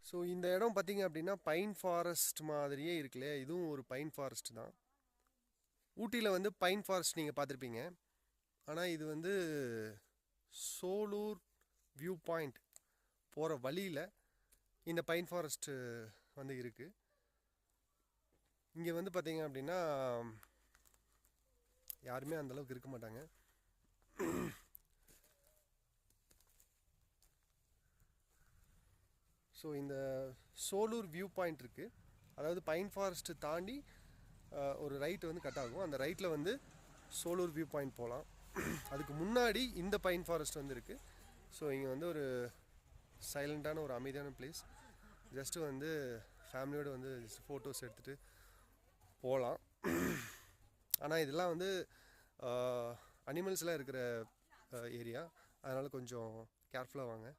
So இந்த இடம் பார்த்தீங்க அப்படின்னா பைன் ஃபாரஸ்ட் மாதிரியே இருக்குல்லையா, இதுவும் ஒரு பைன் ஃபாரஸ்ட் தான். ஊட்டியில் வந்து பைன் ஃபாரஸ்ட் நீங்கள் பார்த்துருப்பீங்க. ஆனால் இது வந்து சோலூர் வியூ பாயிண்ட் போகிற வழியில் இந்த பைன் ஃபாரஸ்ட்டு வந்து இருக்குது. இங்கே வந்து பார்த்தீங்க அப்படின்னா யாருமே அந்தளவுக்கு இருக்க மாட்டாங்க. ஸோ இந்த சோலூர் வியூ பாயிண்ட் இருக்குது. அதாவது பைன் ஃபாரஸ்ட்டு தாண்டி ஒரு ரைட் வந்து கட் ஆகும். அந்த ரைட்டில் வந்து சோலூர் வியூ பாயிண்ட் போகலாம். அதுக்கு முன்னாடி இந்த பைன் ஃபாரஸ்ட் வந்து இருக்குது. ஸோ இங்கே வந்து ஒரு சைலண்ட்டான ஒரு அமைதியான பிளேஸ். ஜஸ்ட்டு வந்து ஃபேமிலியோடு வந்து ஜஸ்ட் ஃபோட்டோஸ் எடுத்துகிட்டு போகலாம். ஆனால் இதெல்லாம் வந்து அனிமல்ஸ்லாம் இருக்கிற ஏரியா, அதனால் கொஞ்சம் கேர்ஃபுல்லாக வாங்க.